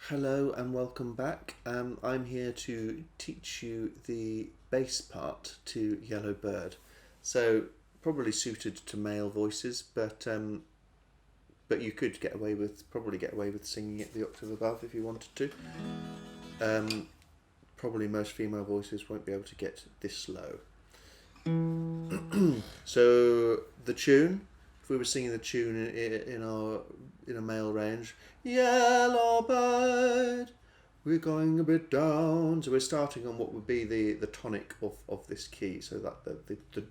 Hello and welcome back. I'm here to teach you the bass part to Yellow Bird. So probably suited to male voices, but you could probably get away with singing it the octave above if you wanted to. Probably most female voices won't be able to get this low. So the tune, if we were singing the tune in a male range, Yellow Bird, we're going a bit down. So we're starting on what would be the tonic of this key, so that the do,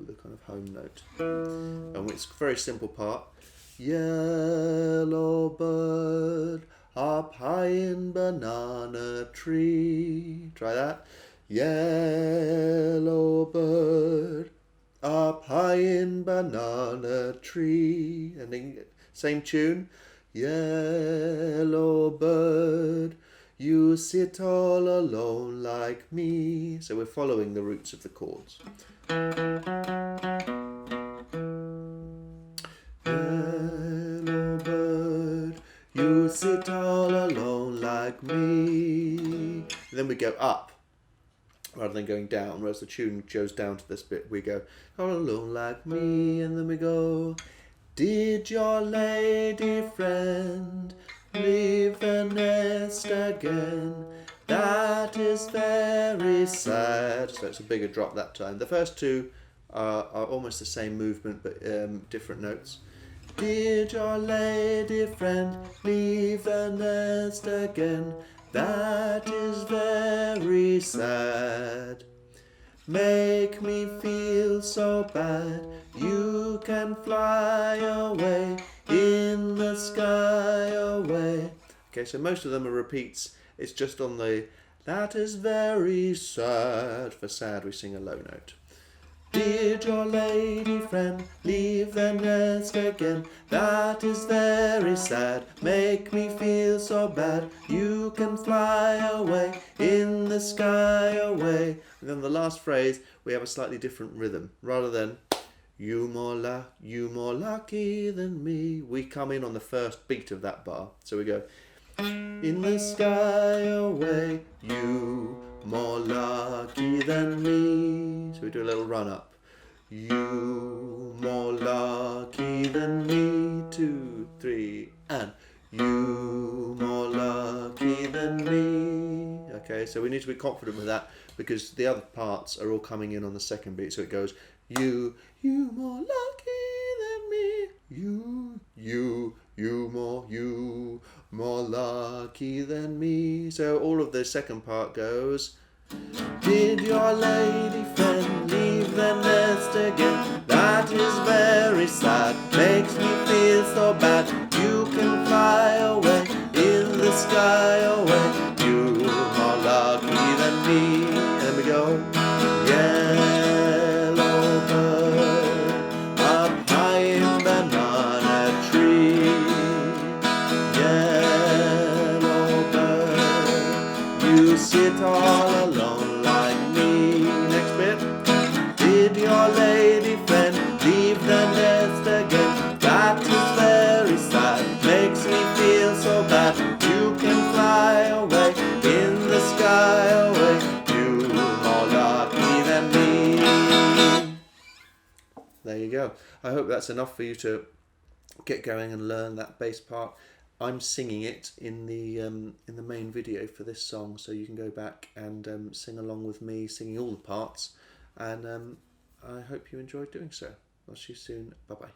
the kind of home note. And it's a very simple part. Yellow bird up high in banana tree. Try that. Yellow bird up high in banana tree. And then same tune. Yellow bird, you sit all alone like me. So we're following the roots of the chords. Yellow bird, you sit all alone like me. And then we go up rather than going down, whereas the tune goes down to this bit. We go all alone like me, and then we go, did your lady friend leave the nest again? That is very sad. So it's a bigger drop that time. The first two are almost the same movement, but different notes. Did your lady friend leave the nest again? That is very sad. Make me feel so bad. You can fly away in the sky away. Okay, so most of them are repeats. It's just on the that is very sad. For sad, we sing a low note. Did your lady friend leave the nest again? That is very sad. Make me feel so bad. You can fly away in the sky away. And then the last phrase, we have a slightly different rhythm. Rather than you more lucky than me, we come in on the first beat of that bar. So we go in the sky away, you more lucky than me. So we do a little run up. You more lucky than me. 2, 3, and you more lucky than me. Okay, so we need to be confident with that because the other parts are all coming in on the second beat. So it goes you more lucky than me. You more lucky than me. So all of the second part goes. Did your lady friend leave the nest again? That is very sad. Makes me feel so bad. You can fly away in the sky away. You more lucky than me. And then we go. Yellow bird up high in banana tree. Yellow bird, you sit all alone like me. Next bit. Did your lady friend leave the nest again? That is very sad. Makes me feel so bad. You can fly away in the sky away. You more lucky than me. There you go. I hope that's enough for you to get going and learn that bass part. I'm singing it in the main video for this song, so you can go back and sing along with me, singing all the parts. And I hope you enjoyed doing so. I'll see you soon. Bye bye.